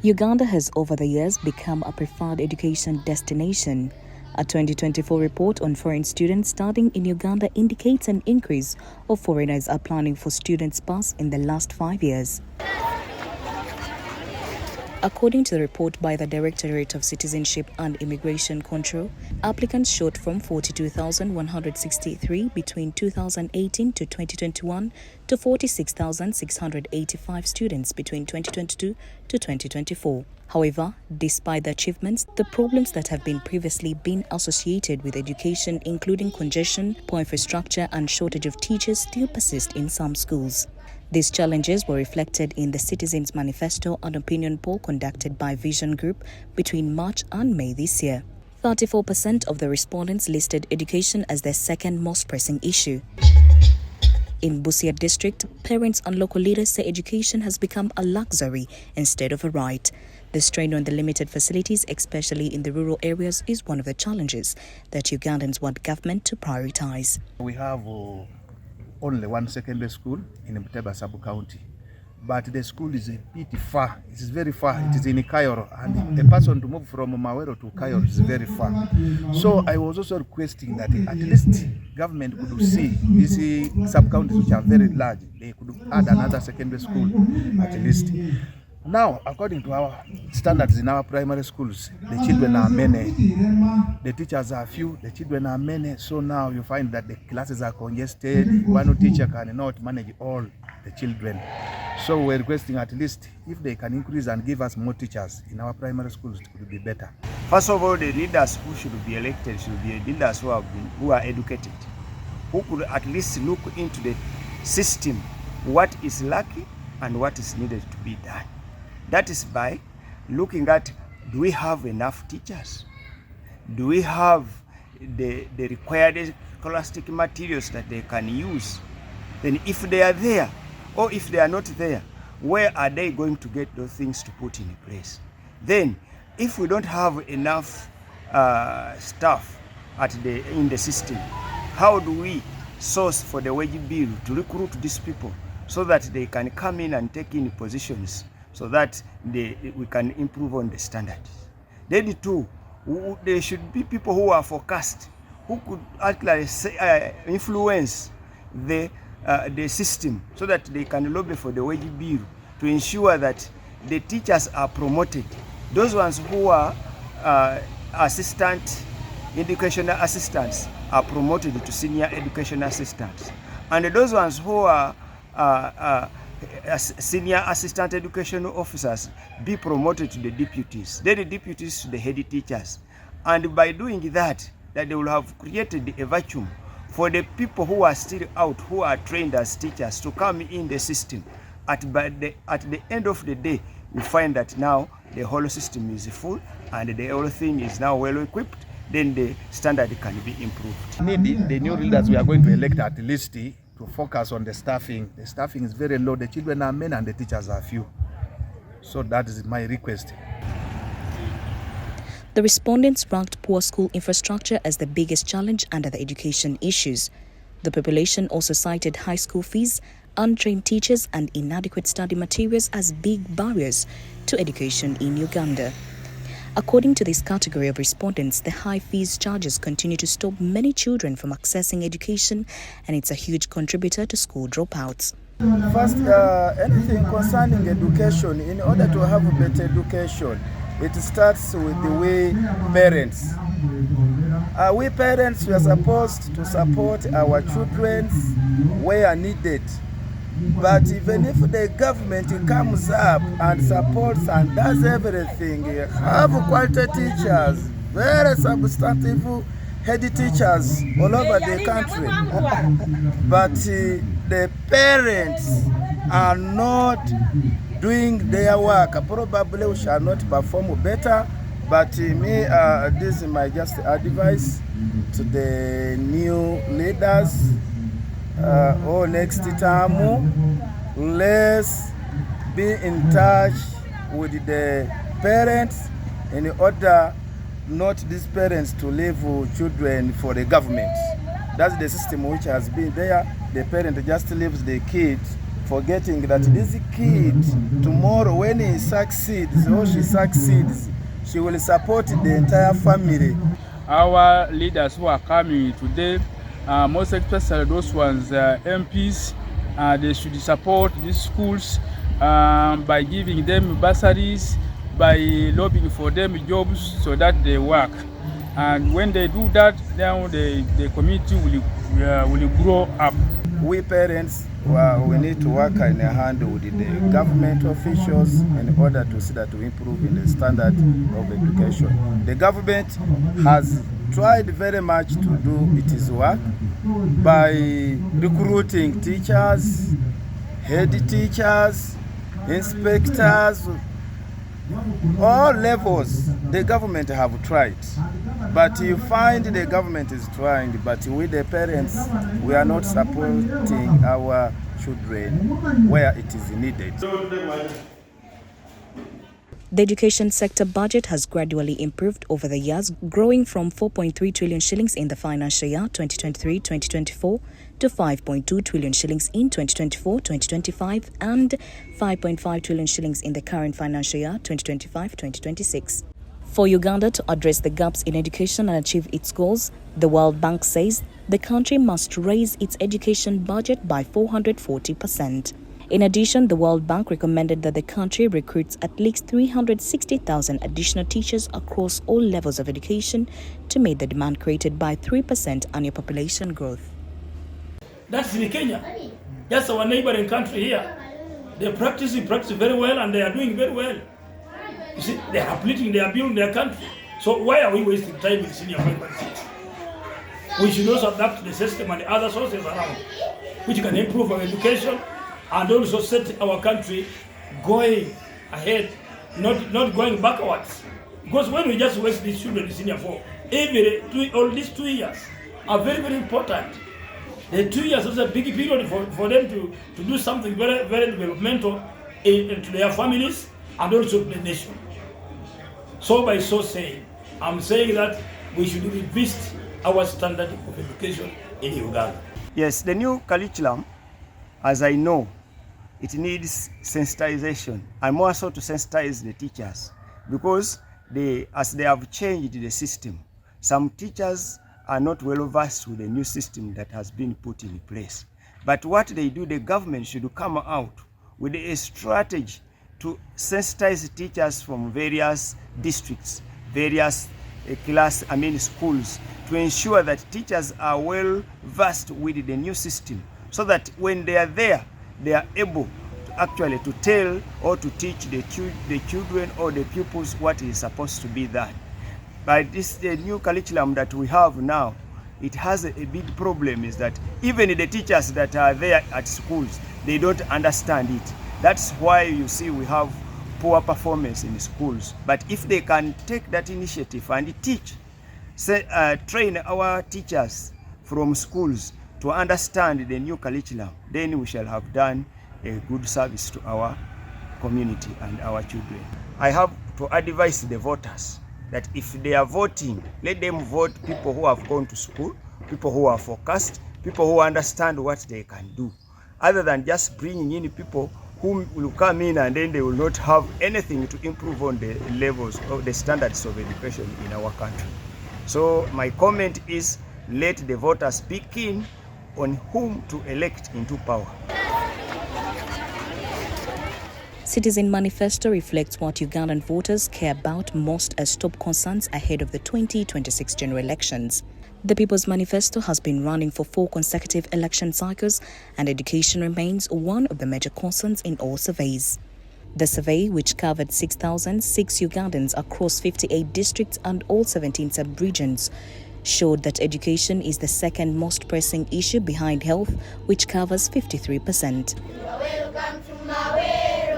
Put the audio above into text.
Uganda has over the years become a preferred education destination. A 2024 report on foreign students studying in Uganda indicates an increase of foreigners applying for students' pass in the last 5 years. According to the report by the Directorate of Citizenship and Immigration Control, applicants shot from 42,163 between 2018 to 2021 to 46,685 students between 2022 to 2024. However, despite the achievements, the problems that have been previously been associated with education, including congestion, poor infrastructure and shortage of teachers, still persist in some schools. These challenges were reflected in the Citizens' Manifesto, an opinion poll conducted by Vision Group between March and May this year. 34% of the respondents listed education as their second most pressing issue. In Busia district, parents and local leaders say education has become a luxury instead of a right. The strain on the limited facilities, especially in the rural areas, is one of the challenges that Ugandans want government to prioritize. We have only one secondary school in Muteba sub-county, but the school is a bit far. It is very far. It is in Kayoro, and a person to move from Mawero to Kayoro is very far. So I was also requesting that at least government could see these sub-counties which are very large. They could add another secondary school at least. Now, according to our standards in our primary schools, the children are many, the teachers are few, the children are many. So now you find that the classes are congested. One teacher cannot manage all the children. So we're requesting at least if they can increase and give us more teachers in our primary schools, it would be better. First of all, the leaders who should be elected should be leaders who are educated, who could at least look into the system, what is lacking and what is needed to be done. That is by looking at, do we have enough teachers? Do we have the required scholastic materials that they can use? Then if they are there, or if they are not there, where are they going to get those things to put in place? Then, if we don't have enough staff in the system, how do we source for the wage bill to recruit these people so that they can come in and take in positions so that we can improve on the standards? Then too, there should be people who are forecast, who could actually influence the system so that they can lobby for the wage bill to ensure that the teachers are promoted. Those ones who are educational assistants are promoted to senior education assistants. And those ones who are senior assistant educational officers be promoted to the deputies, then the deputies to the head teachers. And by doing that, they will have created a vacuum for the people who are still out, who are trained as teachers, to come in the system. At the end of the day, we find that now the whole system is full and the whole thing is now well equipped, then the standard can be improved. Need the new leaders we are going to elect at least to focus on the staffing. The staffing is very low, the children are many and the teachers are few. So that is my request. The respondents ranked poor school infrastructure as the biggest challenge under the education issues. The population also cited high school fees, untrained teachers and inadequate study materials as big barriers to education in Uganda. According to this category of respondents, the high fees charges continue to stop many children from accessing education, and it's a huge contributor to school dropouts. First, anything concerning education, in order to have better education, it starts with the way parents. We parents, we are supposed to support our children where needed. But even if the government comes up and supports and does everything, have quality teachers, very substantive head teachers all over the country. But the parents are not doing their work. Probably we shall not perform better. But me, this is my just advice to the new leaders. Next time, let's be in touch with the parents in order not these parents to leave children for the government. That's the system which has been there. The parent just leaves the kids forgetting that this kid, tomorrow when he succeeds or she succeeds, she will support the entire family. Our leaders who are coming today, most especially those ones, MPs, they should support these schools by giving them bursaries, by lobbying for them jobs so that they work. And when they do that, then the community will grow up. We parents, we need to work in a hand with the government officials in order to see that we improve in the standard of education. The government has tried very much to do its work by recruiting teachers, head teachers, inspectors, all levels. The government have tried, but you find the government is trying, but we the parents, we are not supporting our children where it is needed. The education sector budget has gradually improved over the years, growing from 4.3 trillion shillings in the financial year 2023-2024 to 5.2 trillion shillings in 2024-2025 and 5.5 trillion shillings in the current financial year 2025-2026. For Uganda to address the gaps in education and achieve its goals, the World Bank says the country must raise its education budget by 440%. In addition, the World Bank recommended that the country recruits at least 360,000 additional teachers across all levels of education to meet the demand created by 3% annual population growth. That's in Kenya. That's our neighboring country here. They practice very well and they are doing very well. You see, they are uplifting, they are building their country. So why are we wasting time in senior primary schools? We should also adapt to the system and the other sources around, which can improve our education and also set our country going ahead, not going backwards. Because when we just waste these children in senior four, all these 2 years are very, very important. The 2 years is a big period for them to do something very, very developmental to their families and also to the nation. So by so saying, I'm saying that we should revisit our standard of education in Uganda. Yes, the new curriculum, as I know, it needs sensitization, and more so to sensitize the teachers, because as they have changed the system, some teachers are not well versed with the new system that has been put in place. But what they do, the government should come out with a strategy to sensitize teachers from various districts, various schools, to ensure that teachers are well versed with the new system, so that when they are there, they are able to actually to tell or to teach the children or the pupils what is supposed to be done. But the new curriculum that we have now, it has a big problem, is that even the teachers that are there at schools, they don't understand it. That's why you see we have poor performance in schools. But if they can take that initiative and teach, train our teachers from schools to understand the new curriculum, then we shall have done a good service to our community and our children. I have to advise the voters that if they are voting, let them vote people who have gone to school, people who are focused, people who understand what they can do, other than just bringing in people who will come in and then they will not have anything to improve on the levels of the standards of education in our country. So my comment is, let the voters speak in on whom to elect into power. Citizen Manifesto reflects what Ugandan voters care about most as top concerns ahead of the 2026 general elections. The People's Manifesto has been running for 4 consecutive election cycles, and education remains one of the major concerns in all surveys. The survey, which covered 6,006 Ugandans across 58 districts and all 17 sub-regions, showed that education is the second most pressing issue behind health, which covers 53%.